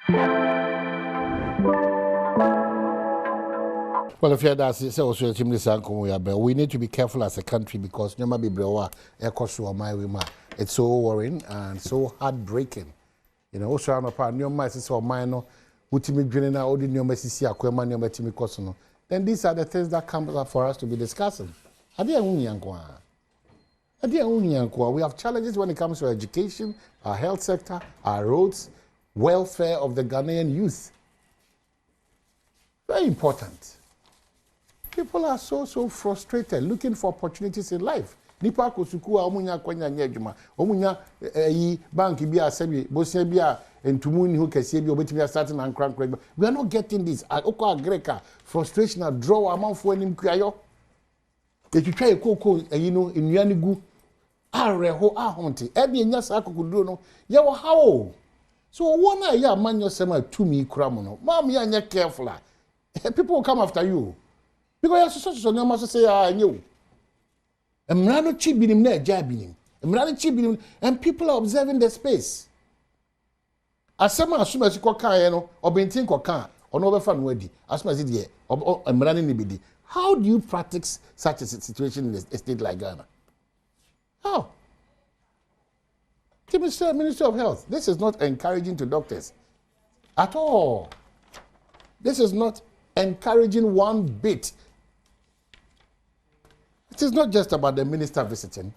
Well, if you're that, we need to be careful as a country because it's so worrying and so heartbreaking. You know, also on a part, your mind is minor, then these are the things that come up for us to be discussing. We have challenges when it comes to education, our health sector, our roads, welfare of the Ghanaian youth. Very important. People are so frustrated, looking for opportunities in life. Nipa kosuku a omunya kwanya nyejuma, omunya bank bi asebi, bosia bi a entumu ni ho kase bi obetimi starting and crank. We are not getting this. Oko agreka frustration a draw amanfo anim kuayo. Etwitwa ekoko enuani gu areho ahonte. Ebi enya sa akokuduro no, ye wo hawo. So one a ya manyo sema tumi kura mo no. Mam ya nya careful. People will come after you. Because you're so must say, you. And people are observing the space. As some as soon as you can, or being think or can, or no fun ready, as much as it or how do you practice such a situation in a state like Ghana? How? Minister of Health, this is not encouraging to doctors at all. This is not encouraging one bit. It is not just about the minister visiting.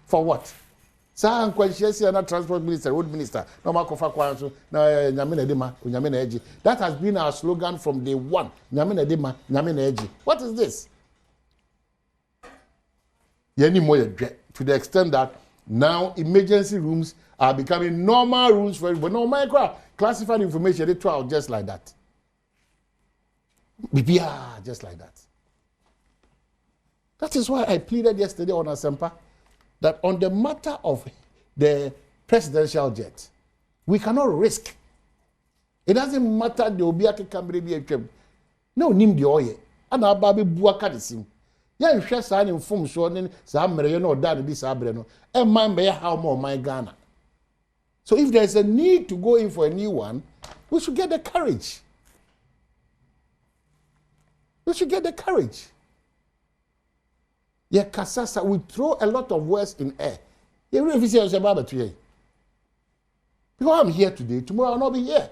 For what? Transport minister, road minister, that has been our slogan from day one. What is this? To the extent that now emergency rooms are becoming normal rooms for everybody. No, classified information, they try just like that. Just like that. That is why I pleaded yesterday on Asempa that on the matter of the presidential jet, we cannot risk. It doesn't matter the Obiake Camry be no nim the oye. And our baby buaka the sim. Ya share sign in form so then some no dad this abreno. And man be how more my Ghana. So if there's a need to go in for a new one, we should get the courage. We should get the courage. Yeah, Kasasa, we throw a lot of words in air. You really see about today. Because I'm here today, tomorrow I'll not be here.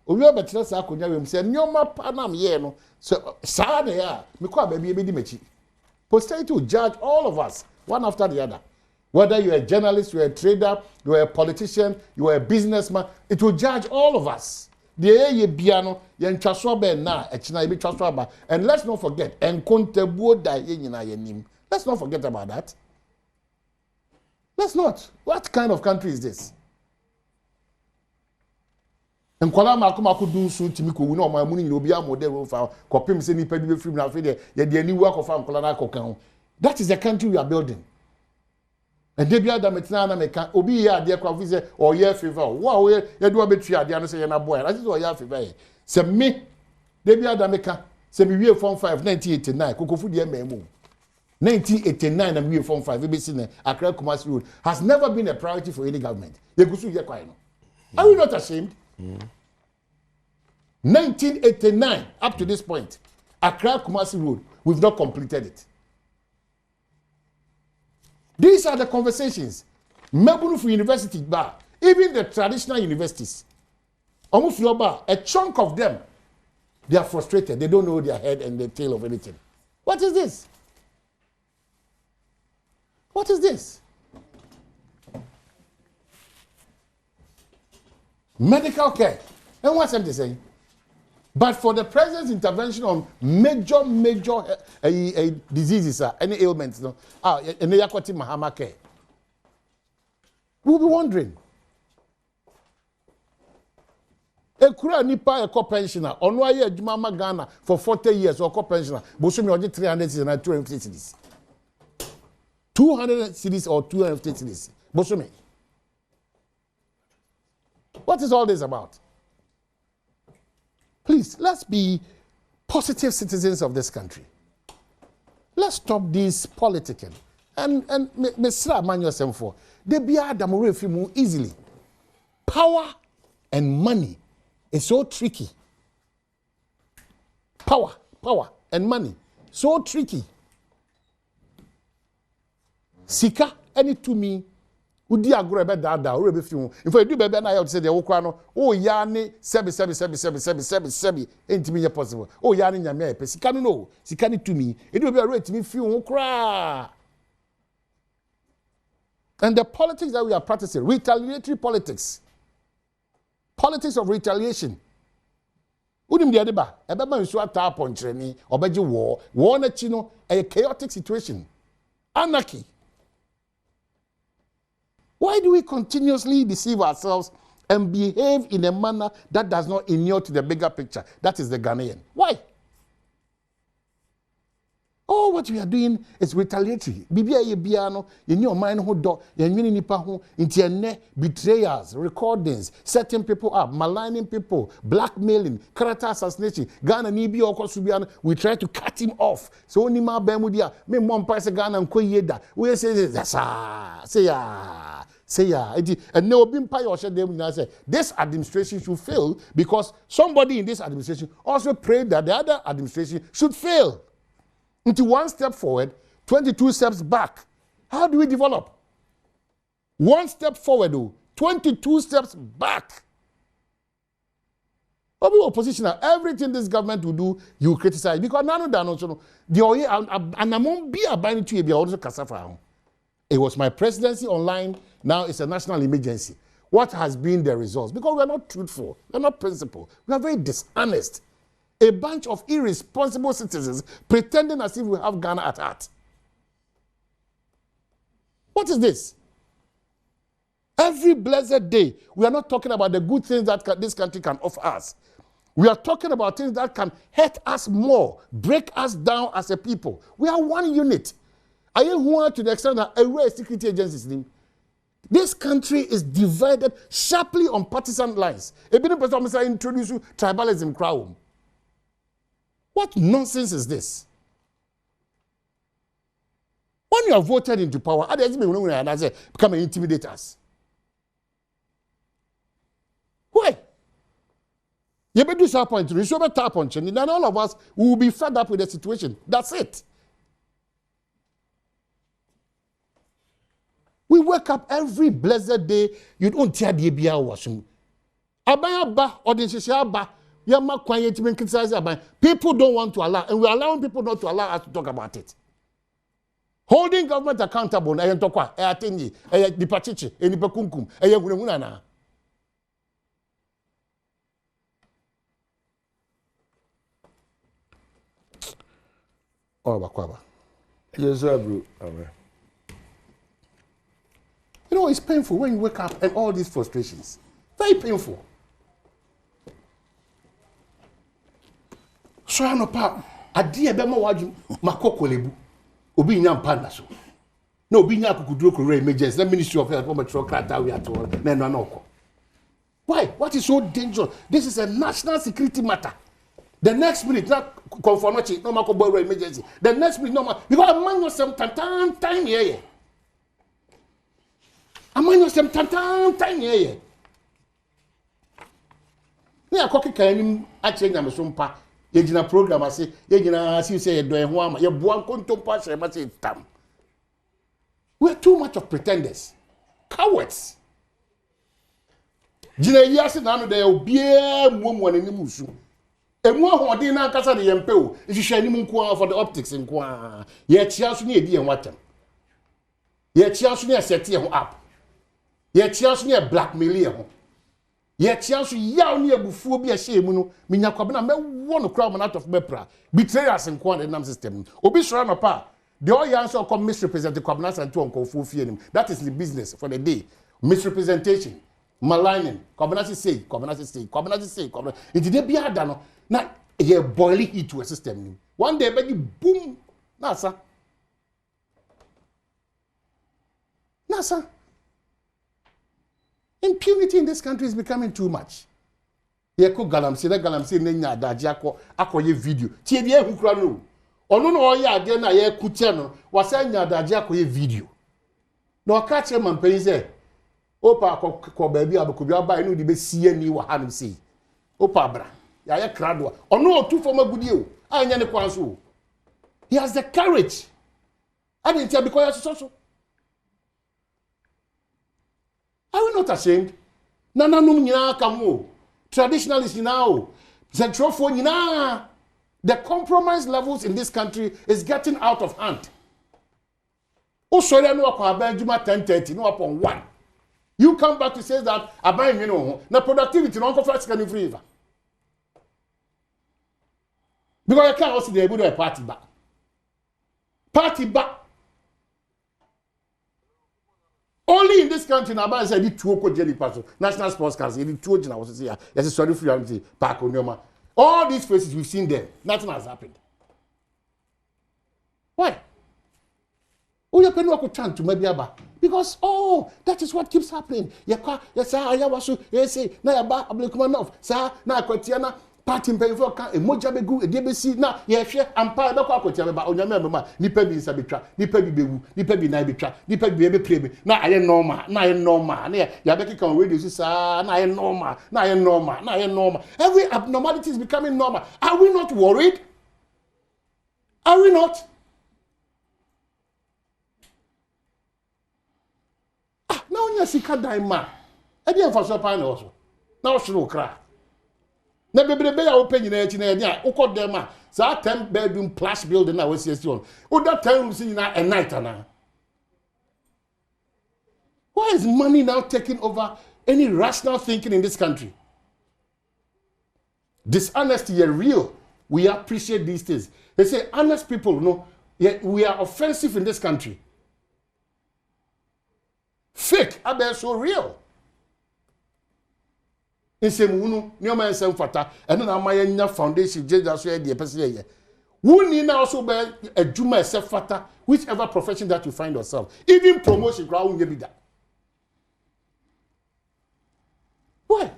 We are better as I could say, no more panam here. No. So, sad, yeah, because baby, posterity will judge all of us, one after the other. Whether you're a journalist, you're a trader, you're a politician, you're a businessman, it will judge all of us. The piano, and let's not forget, let's not forget about that. Let's not. What kind of country is this? And Kuala Makumaku do soon to me, we know my money will be a model for copying semi penny free now. The new work of Kuala. That is the country we are building. And they be Adom Metna Obi ya dear Quavise or year fever. Wow, you do a bit three ideas say na boy. That is what year fever. Say me, they be Adameka, say me we form 5, 1989, Kukufu the MMO. 1989 and we form 5, we be seen Accra Kumasi Road has never been a priority for any government. Are we not ashamed? 1989 up to this point, Accra Kumasi Road, we've not completed it. These are the conversations. Melbourne University bar, even the traditional universities, almost bar, a chunk of them, they are frustrated. They don't know their head and the tail of anything. What is this? What is this? Medical care. And what's them saying? But for the president's intervention on major diseases, any ailments, no, Mahama care. We'll be wondering. A kura nipa a co-pensioner, on why you Mama Ghana for 40 years or co-pensioner, Boshumi only 300 cities and 250 cities. 200 cities or 250 cities. Boshumi. What is all this about? Please, let's be positive citizens of this country. Let's stop this politicking. And Mr. Manuel Semfo, they be Adom easily. Power and money is so tricky. Power and money, so tricky. Sika, any to me, udi agro ebe da o rebe fi ho. In fact, do bebe na ya say the wokra no, o ya ni sebi entimi ye possible. O ya ni nyame pe sika no, sika ni to me. E do bebe rate me fi ho kra. And the politics that we are practicing, retaliatory politics of retaliation. Unim de adeba, ebeba nsu ata ponchireni, obeji war na chi no, a chaotic situation. Anarchy. Why do we continuously deceive ourselves and behave in a manner that does not inure to the bigger picture? That is the Ghanaian. Why? All what we are doing is retaliatory. Bibia ye biano, ye your mind ho do, ye nwini nipa ho, inti ene betrayals, recordings, setting people up, maligning people, blackmailing, character assassination. Ghana ni bi okosu biano, we try to cut him off. So oni ma ba mu dia, me mo mpa se Ghana nko yeda. We say and no bin pa your them say this administration should fail because somebody in this administration also prayed that the other administration should fail. Into 1 step forward, 22 steps back. How do we develop? 1 step forward, 22 steps back. Obi opposition, everything this government will do, you criticize because none of them the and among be abiding to be also kasafa. It was my presidency online. Now it's a national emergency. What has been the results? Because we are not truthful, we are not principled, we are very dishonest. A bunch of irresponsible citizens pretending as if we have Ghana at heart. What is this? Every blessed day, we are not talking about the good things that this country can offer us. We are talking about things that can hurt us more, break us down as a people. We are one unit. I am one to the extent that a security agencies. This country is divided sharply on partisan lines. A bit of person introduce tribalism crowd. What nonsense is this? When you are voted into power, how does it mean become an intimidators? Why? You better do some point, you should tap on and then all of us will be fed up with the situation. That's it. We wake up every blessed day, you don't tear the BR washing. Abaya or the people don't want to allow, and we're allowing people not to allow us to talk about it. Holding government accountable, na yentokwa, atinyi, dipachichi, nipakunkum, na. Oh, bakwaba. Yes, sir, bro. Amen. You know, it's painful when you wake up and all these frustrations. Very painful. So I know pa adi ebe ma waju makokolebu obi nya mpa na so na obi nya akukuduro ko emergency na Ministry of Health metro krata we at all na no oko. Why? What is so dangerous? This is a national security matter. The next minute na conformity no makobo emergency. The next minute no because man yourself time here. Among yourself time here. Ni akoki kan ache nya mesompa yegina program ase yegina asi say do ehwo ama ye boan kontompa se ma say tam. We are too much of pretenders, cowards. Gina yasi na no de obia muamu na nimu su emu ahodin na nkasa de yempe o ihihwe nimu nko for the optics nko a ye tia so na edi en watam ye tia so na set ye ho up ye tia so na blackmail ye ho ye tia so yaw na ebufuo bi a hye mu no minya kwabena me wo no crowd man out of bepra betrayers nko an nam system obi sora no pa the all answer come misrepresent kwabena santo onko fie nim. That is the business for the day. Misrepresentation, maligning, kwabena say it dey be ada no na ye boil it to a system nim. One day be boom nasa impunity in this country is becoming too much. Ye ko galamse na nya adaje akoye video tie de ehu kura no ono no oye ade na ye kutie no wasa nya adaje akoye video na o ka che Mpensenpensenmu Opa ko baby abekobi aba enu de be sie ni wa ha no sei. Opa bra. Ya ye krado. Ono otu fo magudi o. Anya ne kwan so. He has the courage. I didn't tell because so. Are we not ashamed? Nana num nyina kamo. Traditionalists now. Central for nyina. The compromise levels in this country is getting out of hand. O sorry no akwa Benjamin 10:30 no upon 1. You come back to say that aban you know na productivity no conference can free. Because you can't also be able to do a party back. Party back. Only in this country, now, said the two jelly pass National Sports Council, the two I was saying, yes, sorry for you, Park Onyoma. All these faces we've seen them, nothing has happened. Why? Oh, you can walk chant to maybe about because that is what keeps happening. Yes, sir, I was so yes, na yaba ablekumanof, sir, na kwetiana. Party mpanyinfo ka emoja begu edebesi na ye hwe ampa be kwa akotia be ba onyame mema nipa bi nsa betwa nipa bi bewu nipa bi na betwa nipa bi be prebe na aye normal na ya be kika on radio sa na aye normal every abnormality is becoming normal. Are we not worried? Are we not? Na onya sika dan ma e dey for so pan also na o shuru kra na bebrebe ya open nyina echi na ya ukọ dem a za 10 bedroom plus building na we see on o that 10 rooms nyina a night na. Why is money now taking over any rational thinking in this country? Dishonesty is real. We appreciate these things. They say honest people, no, we are offensive in this country. Fake, are so real. Insemunu nyoma ensem fata eno na amaya nya foundation jeja so e de pese ye wuni na also be adwuma ese fata whichever profession that you find yourself, even promotion gra unye bida. Why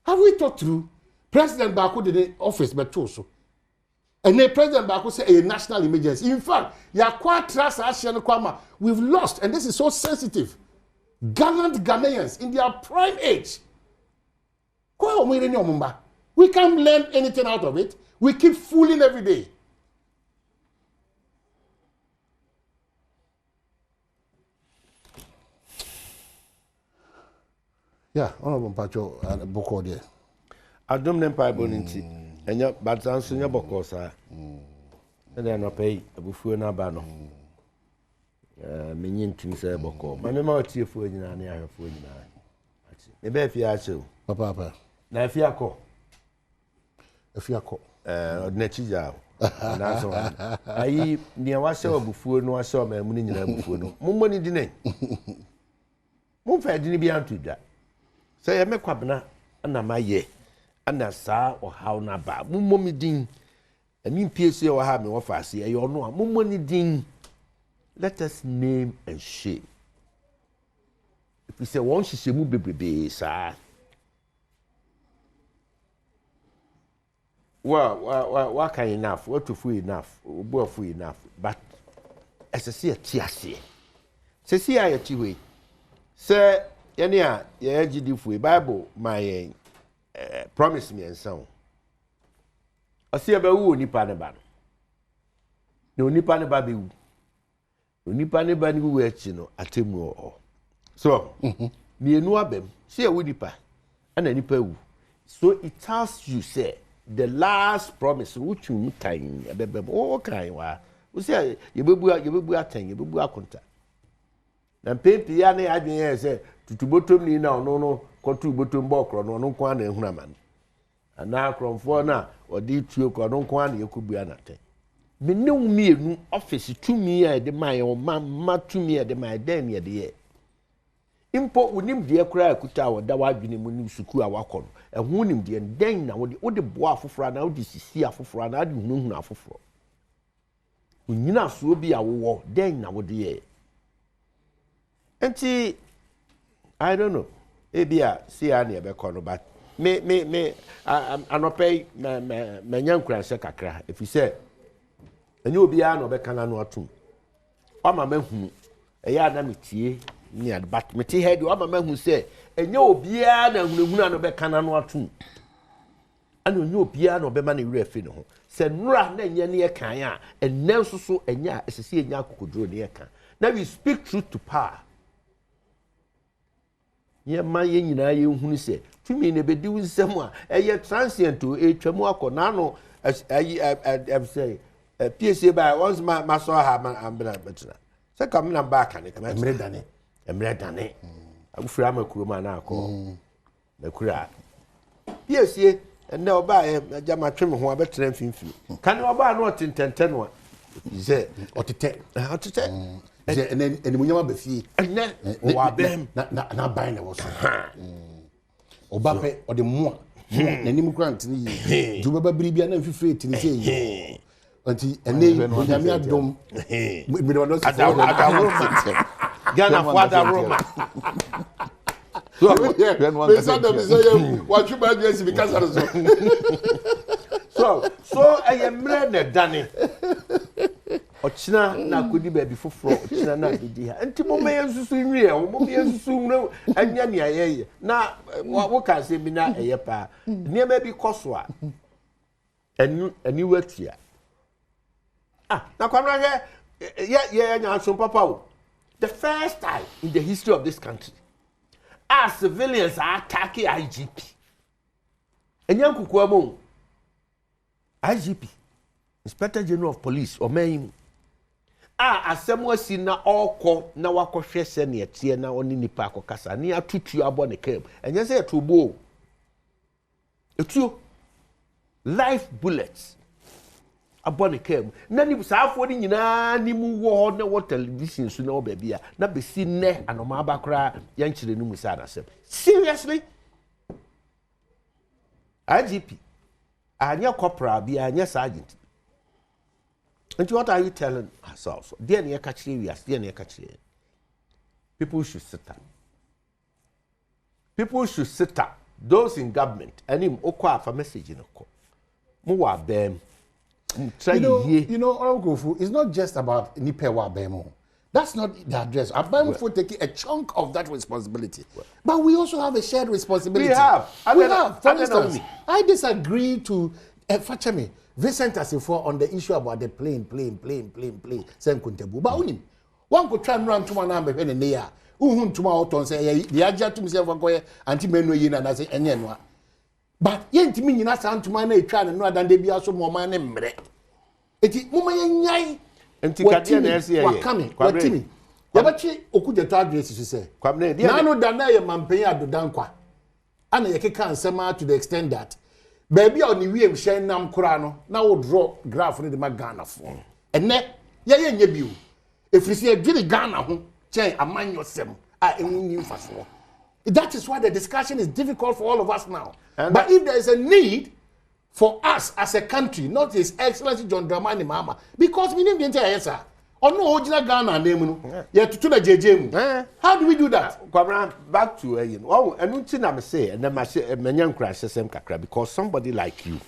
have we thought through? President Bako did the office but so and the president Bako say a national emergency. In fact, ya kwa trust action kwama we've lost, and this is so sensitive. Gallant Ghanaians in their prime age. We can't learn anything out of it. We keep fooling every day. Yeah, honorable Pacho and Boko there. Adom nempa boniti. Enya batanso nya boko sa. Na no pay abufuo na ba no. Menyin tumi say boko. Ma me ma otiefuo nyina na ahwefuo nyina. Ati. Me be fi a chew. Papa. Na fi akọ. Fi akọ. Ordinary ja. Na so. Ayi ni a wahye abufuo no wahye ma mu ni nyina abufuo no. Mommo ni dine. Mo fa dine bi antu da. Say me kwabena na maye. Ana sa o haw na ba. Mommo mi din. Ani mpiesu e ha me wo fa ase e yo no a mommo ni din. Let us name and shame. If we say one shishemu bebrebe sa. What kind enough? What to full enough? What full enough? But as I see a tiase. Say see I tiwe. Say yania ye gidi fu Bible my promise me and so. I see about who nipa ne ba no. Nipa ne ba be wu. Nipa ne ba ni wu echi no atemu o. So, mienu abem. See a nipa and a nipa wu. So it tells you say the last promise which you time oh kind wa we say yebebu aten yebebu akonta na pempi ya na adwen ye say tutubotom ni na ono no kotu botom bo kro no ono kwa na ehuna man ana kromfo na odi tuo ko ono kwa na yekubua na ten me ne mienu office tumi ya de man o ma tumi ya de man den ye de ye impo unim de kura akuta wo da wadwene mu nim suku a wakọ no ehu nim de den na wo de boa afoforo na wo de sisi afoforo na ade hunhunu afoforo unyina so bi a wo den na wo de ye enti I don't know ebia see ya na ebe kọ no but me anopay me nyankura se kakra if you say enye obi a na obeka na no atum o ma mahunu eya na metie near but me te head wa mama hu say enye obia na hunahuna no be kana no atum ana onye obia na obema na wura afi ne ho se nura na enye ne kan a enne nso so enye a esese enye akokoduro ne kan now we speak truth to power ye ma ye nyina ye hunu se tumi ne bedi nsem a eye transient o etwamu akona no say PSA by once my saw her ambulance better say come na back and come emre dane agufura makuroma na akọ makura PSA enne oba jama twem ho abetra mfimfini kan oba na otentente no ze otete ze ene munyama befie enne o abem na ban na wo so oba pe ode mo na nim grant ni yi du baba biribia na mfifire tini se yi anti ene onyame adom me do no se Ghana father Roma. So what you bad yes because so I am red Danny. Ochina na kodi baby foforo ochina na didi ha enti mo me yensusu nwie mo me yensusu no anya ne ayeye na wo ka se bi na eye pa niema bi koso a ani watia na kwamra ye anya so papa o the first time in the history of this country as civilians are attacking IGP enya nkuku amon IGP Inspector General of Police or main asem si na okọ na wakọhwe se ne tie na oni nipa akọkasa ne atutu abo ne kem enye se etubo etuo live bullets abo ne kem na ni saafo ni nyina ni mu wo na wo television so na wo bia na besi ne anoma abakra ya nkyire no musa na asem seriously IGP anya corporal bia anya sergeant. And what are you telling ourselves? Dear near catch yes, dear near catch people should sit up. People should sit up. Those in government and him okwa for message in a call. More them. You know, Uncle, it's not just about Nipewa Bemo. That's not the address. Abem for taking a chunk of that responsibility. But we also have a shared responsibility. We have. For instance, I disagree to Fachemi. Vincent Asifo on the issue about the plane. Same Kuntebu. But one could try and run to one number when in the year. To my auto and say, the Aja to himself, anti Menu Yin and I say, Enyenwa. But yet, to me, you not sound to my name, trying and rather than they be also more my name. It is Mumay. And to coming. What Timmy? Yabachi Okuja address, you say. Nano Dana, Mampea do Dankwa. And I can't sema to the extent that. Baby on the way share nam kurano now draw graph in the Ghana form. And ne ye you. If you see a really Ghana home, chain a man yourself, I am fast for. That is why the discussion is difficult for all of us now. But if there is a need for us as a country, not His Excellency John Dramani Mahama, because we need the entire answer. Or no original Ghana name, yeah, to the JJ. How do we do that? Back to and nothing I'm saying, and then my young crash same kakra because somebody like you,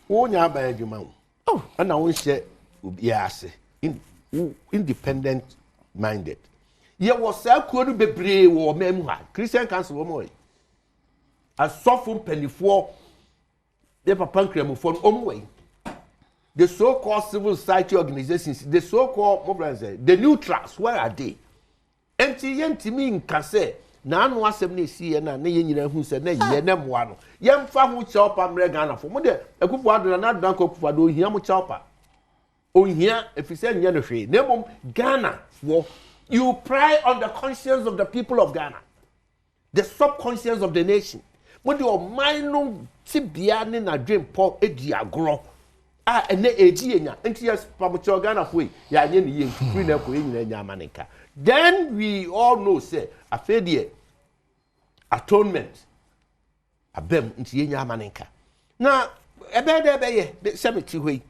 and I won't share, yes, independent minded. You was so could be brave or memoir, Christian Council or a soft penny for the papancream for way. The so-called civil society organizations, the so-called the neutrals, where are they? Enti me can say, na no asem na esi na ye nyina hu se na ye na moa no. Ye mfa hu chopper mre Ghana fo. Mo de akufo ado na dan ko akufo ado ohia mo chopper. Ohia efise nya no hwe. Na mom Ghana wo you pry on the conscience of the people of Ghana. The subconscious of the nation. Mo de o man no tibia ne na dream po edi agro. And yes, Ghana then we all know, say, a failure, atonement, a bem into Yenya Maninka. Now, a bed, cemetery,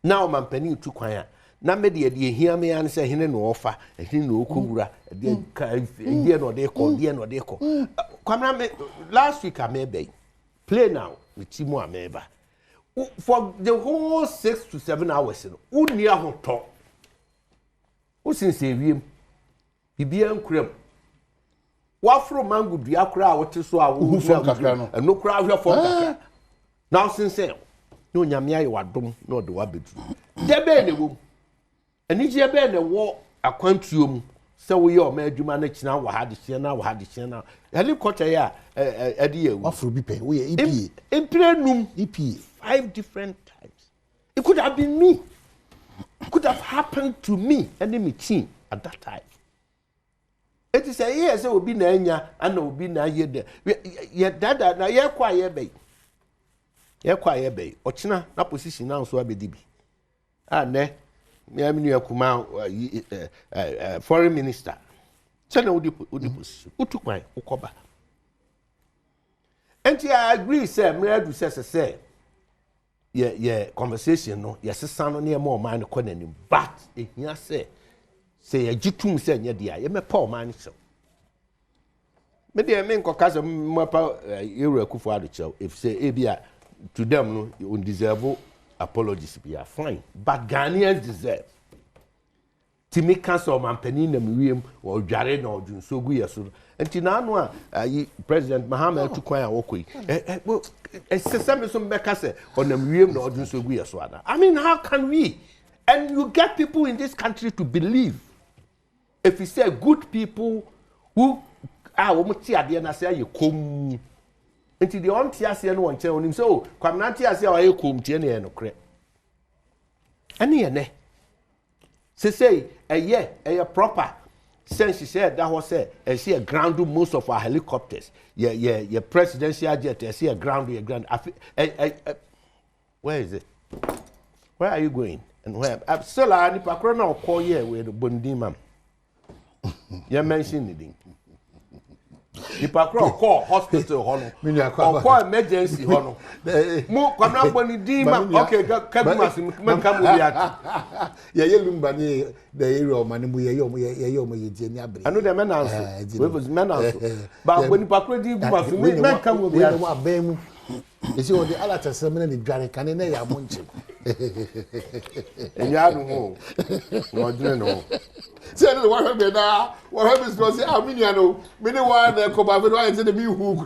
now man penny to choir. Now, maybe hear me and say, he no offer, and he no cura, a dear no they call. Come last week I may be play now with Timo Ameba. For the whole 6 to 7 hours, who near hot talk? Who since a room? He be uncrem, wafro mango dua kra wote so a wo fom kakra no eno kra hwe fom kakra now since no nyame ayi wadom no de wabedu de be ne wo anije be ne wo akwantuo mu se wo ye o ma adwuma na kina wo ha de hye na wo ha de hye na helicopter ya ade ya wafro bi pe wo ye EPA imprenum EPA 5 different times it could have been me. It could have happened to me and me team at that time. It is a year so be na nya and no be na ye de. Ye dada na ye kwa ye be. Ye kwa ye be. Ochina na position na so abedi bi. Ah ne me aminu akuma foreign minister. So na odi position. Utukwan ukoba. And I agree say me adu say yeah conversation no yes sano near more man konanim but ehia say agitum say nya dia ye me pa man so me dey me nkoka mapa euro akufo ado chew if say ebia to them no you deserve apologies be fine but Ghanaians deserve timi cancel man panin na wiem o dware na odunsogu yeso enti na anu a president Mahama tukwan a wokoi sesame so mbeka se onam wiem na odunsogu yeso ada I mean how can we and you get people in this country to believe if you say good people who wo mti ade na say ye kom enti de on ti ase no won chen onim so kwamna ti ase a ye kom tie na ye no kre ani ye ne say a proper sense she said that was say she ground most of our helicopters yeah presidential jet see a ground where is it where are you going and where I'm still any pakro na call here with bondimam you mention it the pakro call hospital hono or call emergency hono mo kwamna boni dimam okay kadumas men kam obiat ye lumba ni the area of manimu ye die ni abre anu de men answer we was men answer ba boni pakro di gumas men kam obiat we abemu esi o de ala tasem na dware kan na ya monche enya anu ho no dre no say no what be na what be so say aminu no me ne wa na ko ba fe no say me hu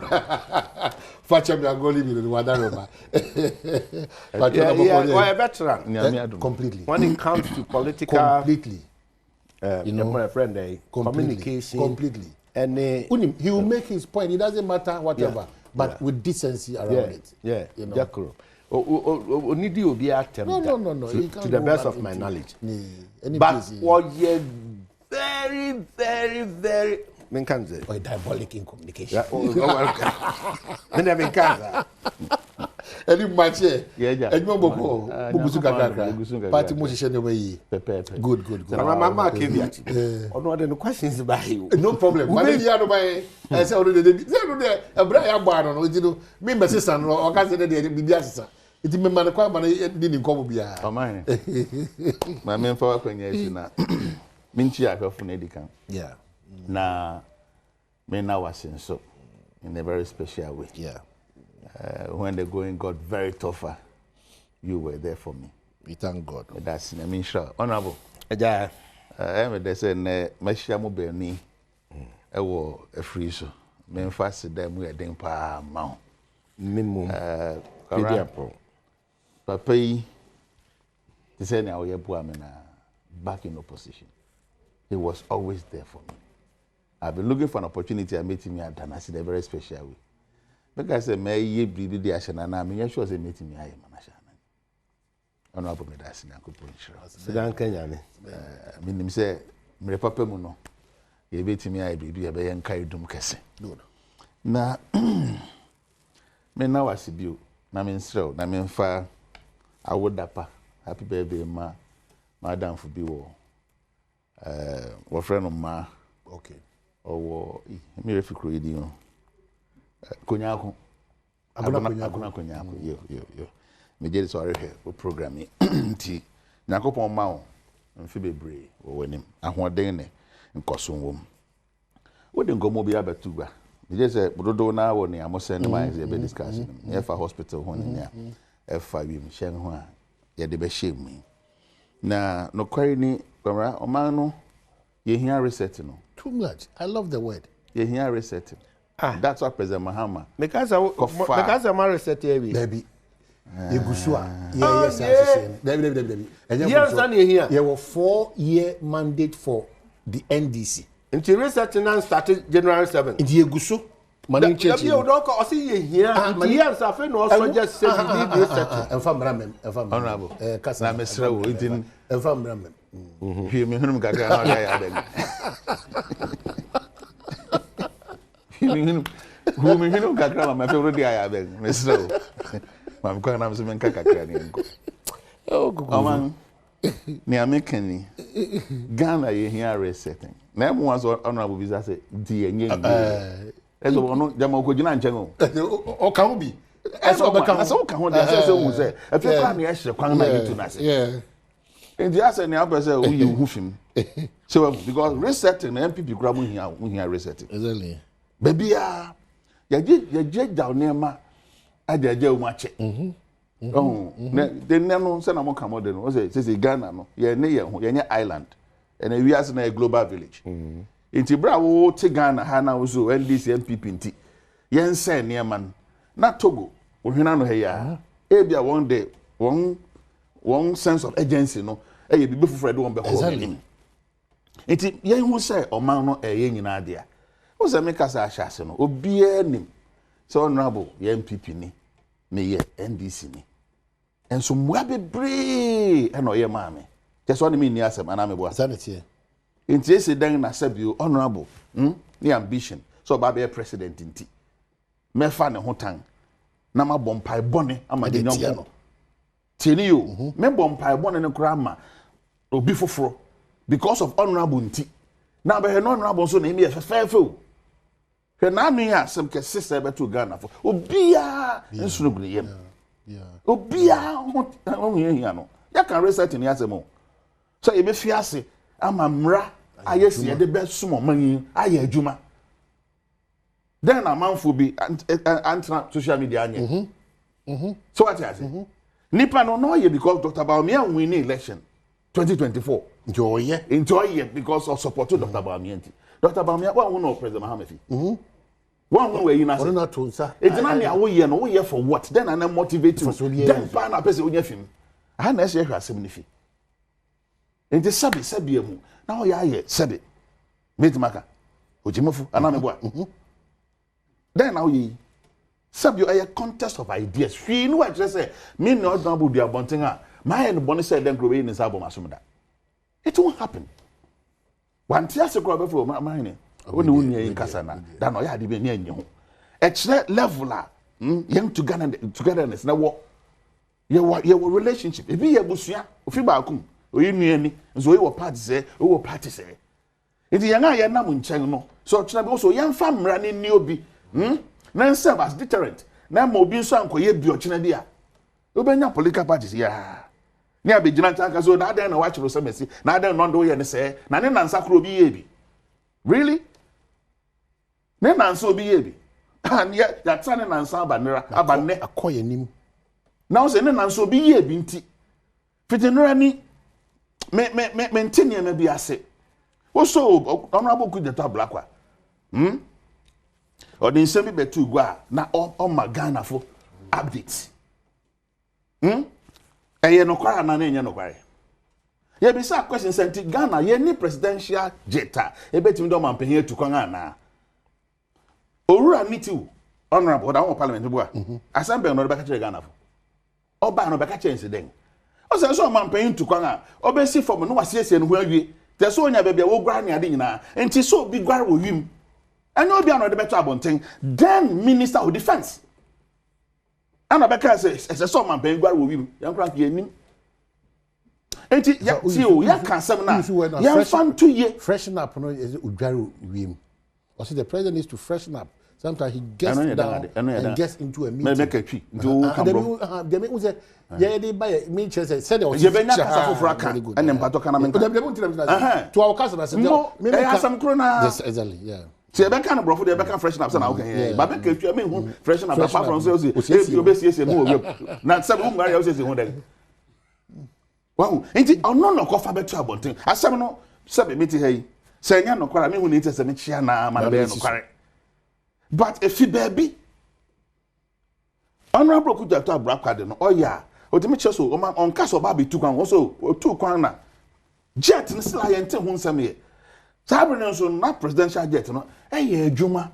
facha mi agoli bi no wadaro ba facha no ko why veteran completely when it comes to political completely you know my friend communication completely and he will make his point it doesn't matter whatever but with decency around it you know jakuro onidi obi atem no to the best of my knowledge but what you very menkanze diabolic in communication me never menkanza any match ejmo boko bubusu kakaka party mo sise ne bayi good mama keviati ono de questions by you no problem but you are no by say ono de ebra ya gba no no me mbese no o ka se de bibia sisa iti me man kwa man di ni nkomo bia amane ma me mfa akwanya esi na minchi akafo na edikan na me na wasenso in a very special way when the going got very tougher you were there for me we thank God that's I mean sure honorable eja they say na mashia mo be ni e wo afri so me mfa se da mu eden pa ma minimum papa yi they say na oye bu amena back in opposition he was always there for me. I've been looking for an opportunity. I met him at Danasi in a very special way. Because I say, may ye breed the Ashana, I'm sure they met me. I am Ashana. Honorable Medicine, I could put insurance. Sudan Kenya. I mean, him say, my papa muno. Ye bet me, I be a bayan kaidum kese. Na, me now I see you. Na mean, so, na mean, far. I would dapa. Happy birthday, madam for biwo. What friend of ma. Okay. Or me refikro yidi no konyako abuna konyako yo me je so ahwe o program nti nyakopon ma wo mfi bebre wo wanim ahoden ne nkoso wom wo de ngomo bi abatu gba me je se bododo na wo ne amose ne ma ze be discussion e fa hospital ho ne ya e fa wi mi hyen ho a ye de be shame na no kwari ni kwara o man no ye hia reset no too much. I love the word. you hear resetting. That's what President Mahama. Because I'm reset here. Baby. Yegusua. Yes. Baby. Yes, and here. There were 4-year mandate for the NDC. Until resetting and started January 7th. In Yegusu. Money church. You don't see here. Yes, I feel also just say Honorable. Kasa Mesra within Enfambramen. Minimum Gaga. Minimum Gaga, my favorite guy, I beg. Mesra. I'm going to have some Kaka. Oh, man. Near Mekani. Ghana, you hear resetting. Never was honorable visa say, dear. As a one, Jamoko General. O Kaubi. As all can say, if you can't answer, to us. Yeah. And the answer now say, we hoof him. So, because resetting, MPP grabbing here, we are resetting. Exactly. Baby, you jet down near my idea, Joe Match. Oh, then no, send a more commodity. Says Ghana, no, you're near island, and we are in a global village. Inti Bravo te Ghana Hana Uzo NDC MPP nti yen say near man na Togo ohina no heya ebia one day one sense of urgency no e be fufure de won be ho nim inti yen hu say oman no eye nyina dia wo say me kasa ahase no obia nim so honorable ye MPP ni me ye NDC ni enso mwa bebre e no ye maame just one me ni asem ana me bo Sanity. Inti ese dan na sabio honorable ni ambition so ba be president inti me fa ne hotan na ma bompai bone ama de nyonko no tini yo me bompai bone ne kura ma obi foforo because of honorable inti na be honorable so na me fefefe he na me ya sem ke sister be to Ghana for obia nsunu gu yem obia ho hia no ya kan reset ni asemo so e be fiase ama mra ayesi ye de be sumo man aye adwuma then amanfo bi antra social media anye so what you say nipa no ye because Dr. Bawumia win election 2024 enjoy because of support to Dr. Bawumia. Dr. Bawumia one no President Mahama one way you na say not to sir it's na me awoye no we for what then I motivate you then pa na person onya fim ha na ese hwa asem ni fi enti sabi mu na o ya ye sabi metimaka ojimofu ana me boa then now ye sabi a contest of ideas fi no wa just say me no don bu dia bonten a my no bone say den grobe ni sabo masomda it won't happen one tia se grobe for my ne oni woni yin kasa na da no ya de be ni anyi ho e kire level a young togetherness na wo ye relationship e bi ye busua ofi ba akum oyi nuani nso oyi wo party say enti yan aye na mu nchen no so kina be so yan fa mra ne ni obi na serve as deterrent na ma obi nso ankoye bi okina dia obenya political parties ya ni abegina ntanka so na adan na wa chiro semesi na adan no ndo ye ne say na ne nansa kro obi ye bi really ne nansa obi ye bi and ya tsane nansa abanne akoye nim na o se ne nansa obi ye bi nti fitinura ni me ntini na bi ase wo so honorable kudeta blakwa o din se bi betu gwa na o magana fo update eye no kwara na enye no kware ye bi sa question senti Ghana ye ni presidential jeta e betimi do mampanyin atukwan ana owura niti honorable da won parliament bo a assembly no be ka kire Ghana fo oba no be ka kire incident o se so mampanyin tukwan a obesi form no wasiesie no ho awie te so onya bebia wo gwa ne ade nyina enti so bi gware wo wim anya obi ano de beto abonten then minister of defense ana be ka se so mampanyin gware wo wim yankra ke anim enti ya ti o ya kan sem na ya fan to ye freshen up no is udware wim or say the president needs to freshen up. Sometimes he gets down and gets into a meeting. Make a tree. They make say, yeah, they buy me chairs. Said, "You be not casa for fraka." And then pato kana menka. To our customers, no, me have some krona. Yes, exactly, yeah. So you be kind of brofo, you be kind freshen up. So now okay, but make a tree. I mean, freshen up. Apart from say, you be see more. Now some who marry say who there. Wow, ain't it? Oh no, no, coffee better abonting. Asam no, sabe meeting hey. Say nya no kwara me hu ni tese me chia na ma be no kware. But if you baby Honorable Kujato Abrakade no oya otimi cheso o ma on kaso ba be tu kwan so o tu kwan na jet ni sila yente hu nsam ye. Sabre so na presidential jet no eye adwuma.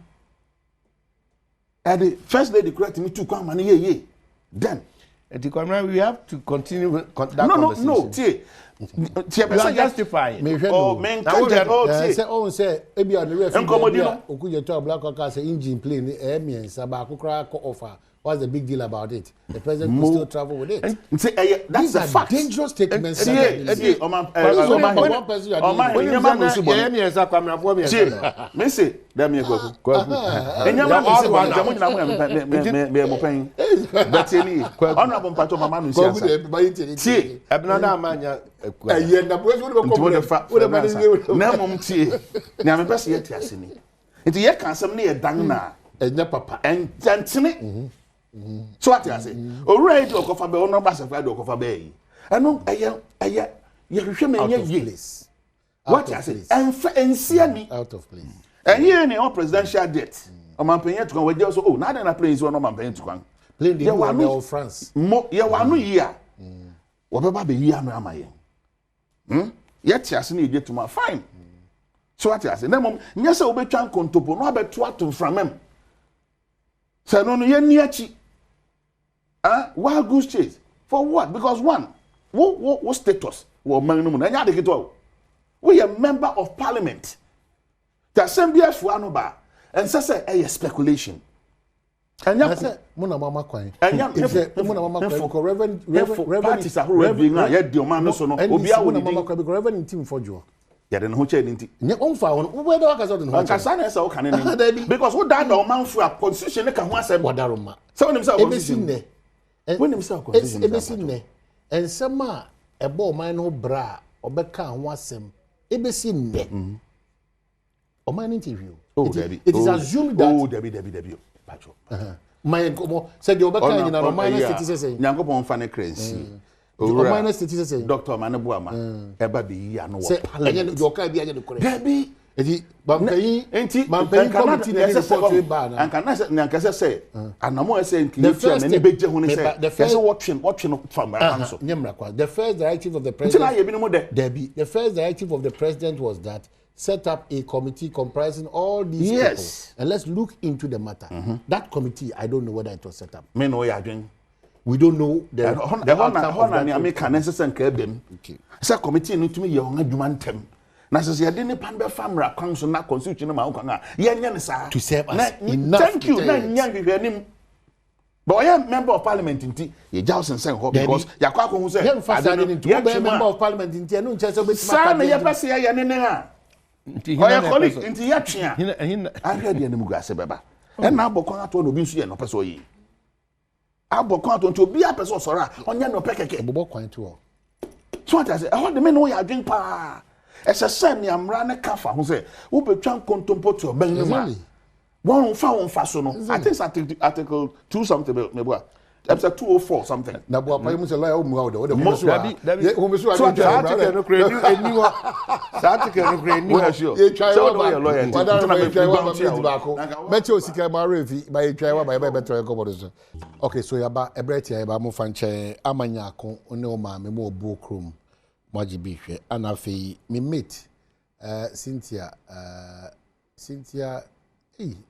And the first lady correct me to come and ye. Then we have to continue that conversation. No, tie. You are justifying. Say ebi on the referee Okujeto Abrakade say engine plane emiensa ba akokra offer. What's the big deal about it? The president will still travel with it. That's a fact. Dangerous statements. So what I say? Already do okofa be ono basa fa do okofa be yi. Eno eye ye hwehwe me ye. What I say? Ensia ni Out of place. Here ni on presidential debt. O man penye to we just oh na na place one man penye to kwan. Plane the one of France. Mo ye wanu yi a. Wo be ba be yi anu amaye. Ye tiase na ide to ma fine. So what I say? Na mom nya se obetwa nkontopo no abeto ato framem. Say no ye ni achi. Wild goose chase for what? Because one, what status? We are member of parliament. The assembly is for anoba, and say a speculation. And ya say muna mama kwai. And ya muna mama kwai because reverend parties are who being ya di o man so no obi a muna mama kwai because reverend team for jo. Ya den ho che nti. Nya onfa won we dey waka so den ho. Kasa na say o kan ni. Because who that the man for a constitution ka ho asem. Wadaroma. Say when him say constitution. When himself constitution ebesi ne ensem a ebo man no bra obeka ho asem ebesi ne oman interview it is assumed that Debbie pacho my komo said the obeka nyina no man state say nyankopon fa ne crazy oman state say doctor Manebuama eba be yi ano wo parliament you ka bi anya de kore Debbie enti mampanyin committee na report we ba na nyankasa say anamo say nkiya na ni beje ho ne say yes watching from council the first directive of the president the first directive of the president was that set up a committee comprising all these people and let's look into the matter. That committee, I don't know whether it was set up. Me know ya doing. We don't know the outcome of that. Necessary kabem. Say committee no to me ye ho adwuma ntem. Na se ye de ne pan be famra kwan so na constitution ma kwan a ye nya ne sa to serve us enough. Thank you. Na nya hwehwanim. But I am member of parliament inti ye Jawson say ho because ya kwa ko hu say ye member of parliament inti no nche so betima ka me ye pese ye ne ne ha. Oya colleague inti ya twea. Ahwe de ne mugu ase beba. E na abokon ato no bi nsu ye no pese oyi. Abokon ato nti obi apese osora onye no pekeke. Bobo kwan to. So what I say, how the men know ya drink pa. Ese say me amra ne kafa ho say, wo betwa nkontompo to ben ne ma. One fa so no. I think it's article 2 something me boa. Episode 204 something. Na boa pa mu say lawyer mu ha o de mo so so article no create eni wa. Article no create eni wa sure. So do your lawyer. Meti osika ma refi ba etwa wa ba better go bodo so. Okay, so ya ba ebreti ya ba mo fa nche amanya akon one o ma me mo obu okrom. Maji bi hwe anafi me mate Cynthia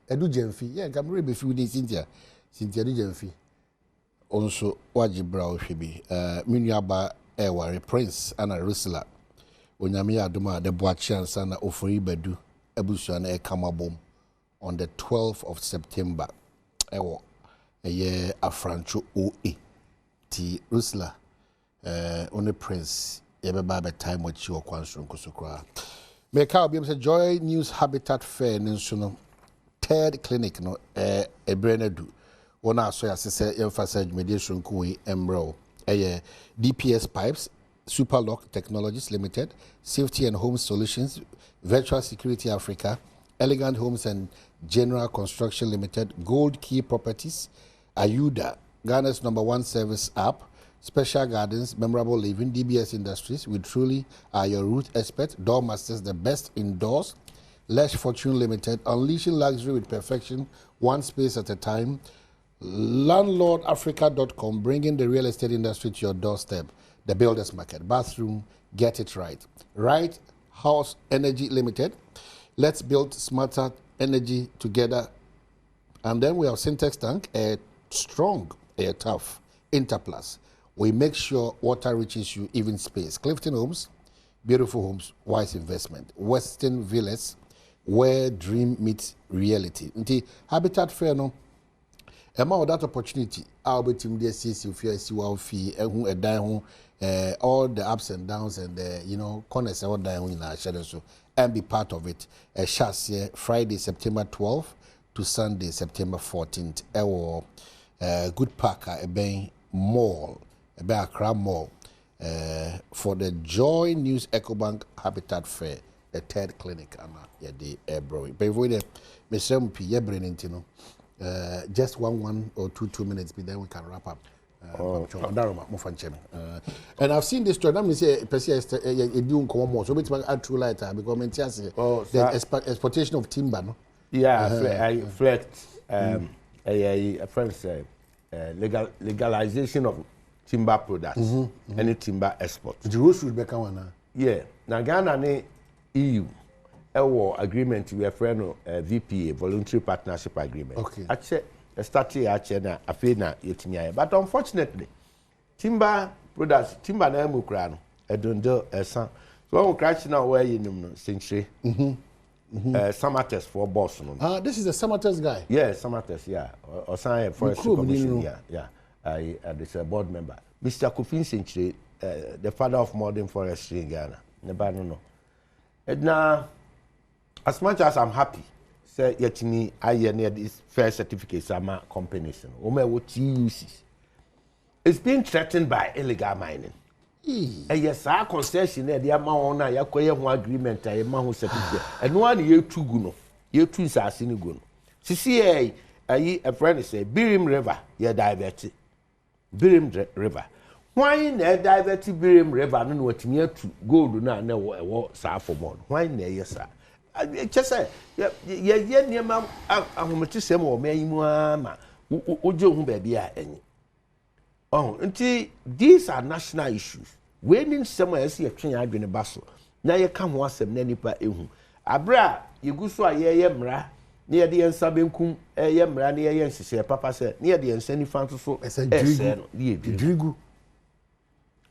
Edu Jemfi yeah Gamre be fi with Cynthia Edu Jemfi onso waji bra o hwe bi menuaba eware Prince ana Rusla onyame adoma de boachiansa na ofori badu abusua na ekamabom on the 12th of September ewo eye afrancho OA ti Rusla on Prince yebeba be time wachi okwanso nkosokra make out be say Joy News Habitat Fair nso no third clinic no ebrenedu wona so ya sese emphasize mediation ko emro DPS Pipes Superlock Technologies Limited, Safety and Home Solutions, Virtual Security Africa, Elegant Homes and General Construction Limited, Gold Key Properties, Ayuda, Ghana's #1 service app, special gardens, memorable living, DBS Industries. We truly are your root experts, door masters, the best indoors. Lesh Fortune Limited, unleashing luxury with perfection, one space at a time. LandlordAfrica.com, bringing the real estate industry to your doorstep. The Builders Market, bathroom, get it right. Right House Energy Limited, let's build smarter energy together. And then we have Syntex Tank, a strong, a tough, Interplus. We make sure water reaches you, even space. Clifton Homes, beautiful homes, wise investment. Western Villas, where dream meets reality. Nti Habitat Fair no, about that opportunity, I'll be team there, see if you see what fee, all the ups and downs and the corners all down in our shadow, so and be part of it. A chassis Friday, September 12th to Sunday, September 14th. Good Parker, a bay mall, a bay Accra mall, for the Joy News EcoBank Habitat Fair, the third clinic. The air brewing. But if we Mpensenpensenmu, just one or two minutes, but then we can wrap up. And I've seen this story. I'm say you do come more. So we add true light because the exportation of timber. No? Yeah, I reflect. A friend said legalization of timber products, any timber export. The rules should become one. Yeah, now Ghana ne EU. Our agreement with a friend of VPA, voluntary partnership agreement. Okay. Actually, started actually na afena yetinya. But unfortunately, timber products, timber na emukra no, edondo esan. So when crash now where you know century. Samates for boss no. This is the Samates guy. Yeah, Samates. Yeah, Osan Forest Commission. Yeah. I this a board member. Mr. Kofin Century, the father of modern forestry in Ghana. Never know. Now, as much as I'm happy, say yet me I near this fair certificates ama companies. It's being threatened by illegal mining. Yes, our concession there, the amount na yakoye one agreement, a man who certificate. And one year two guno, year two is a sinigun. CCA, a friend say, Birim River, ye diverted. Birim River. Why ne diverted Birim River, no what near to go do not know what sa for one. Why ne, yes, sir. I just say, yeah, near mam, I'm to say more, may mamma, Ujo baby, any. Oh, until these are national issues. When somewhere else you train I been a bustle. Now you come once a nenipa ehu. Abra, you go so a ye mra, near the Ensabinkum, a yemra near Yensi, Papa said, near the Enseni Fanto so as a drigu.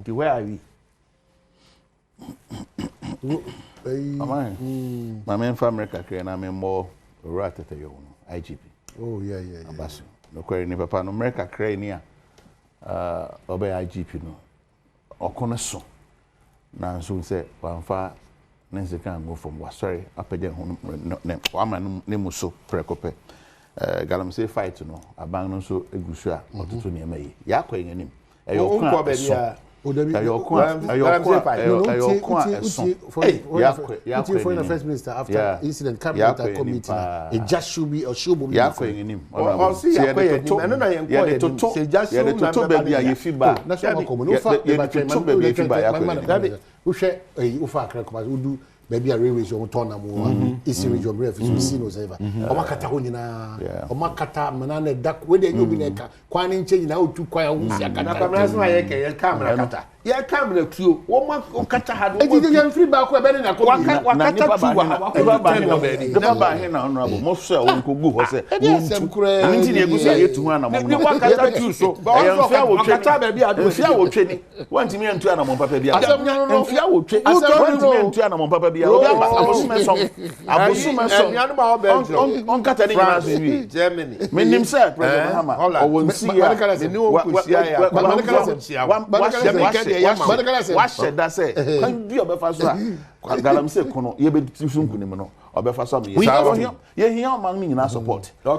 Where are we? My main family and I'm more rat at your IGP. Oh, yeah. Abasu. No query, Papa, no America crania. Obey IGP no okono so na so say wanfa nense kan go from wasori apagya hu ne wama ne muso prekope galam say fight no aban no so egusu a otutu ne mayi ya kwa nganim eyokwa bedia for the first minister after incident cabinet committee it just should be or should be or see and na yen ko say just should to baby aye fiba na so ko no fa uhwe ufa akra ko udu baby a railways on turn am isi region brief so see no say o makata ho nyina o makata manana dak we dey you be neka kwan nche nyina o tu kwan ho si akata na kamera so aye ke camera kata ya camera tuo wo ma o kata ha do e dey yan free back we be na ko wakata tu wa baba he na honorable mo so o ko gu ho say nti ne egu say yetu ana mo ni wakata tu so wakata ba bi adu fia wo twe ni wanti mi antu ana mo papa bi fia wo twe wanti mi antu ana mo papa bi obi abosume so on kata ni na sui Germany menim say president Mahama o won si ya ni won kusia ya wa sheda say kan bi obefa so a galam say kono ye be tisunku ni no obefa so am ye hia man mi nyina support a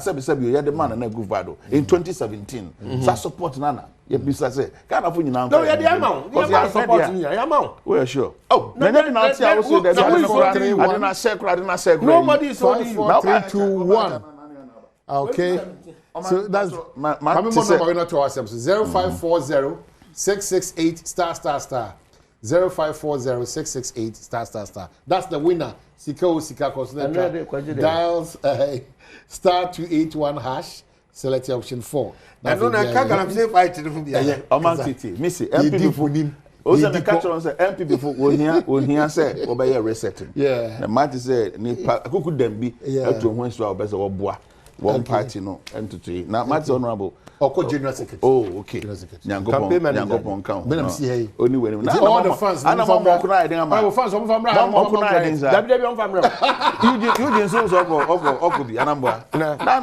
sebi ye the man na group vado in 2017 sa support nana ye bisa say kana fu nyina no ye the amount ye support ni ya amount we are sure oh na na ti I say there's I didn't say nobody is holding you 4 3 2 1 okay So that's my number not to ourselves. 0540 668 star star star. 0540 668 star star star. That's the winner. Sika dials star 281 hash. Select option 4. I don't know. I'm saying fight to them. Yeah, Oman City. Missy, MP before him. Also, the catcher on say MP before when he say obey a resetting. Yeah. The matter say ni who could them be to when so best of boa. One party no entity. Now matter honorable. General Secretary. Oh, okay. Campaign count. But I'm see only when all the fans. I'm not crying. I'm fans. I'm from You didn't so of the number. Now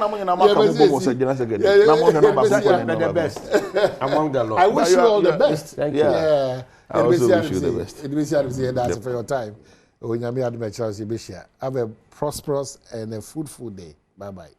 the best among the lot. I wish you all the best. Thank you. Yeah. I also wish you the best. It means that's for your time. Have a prosperous and a fruitful day. Bye bye.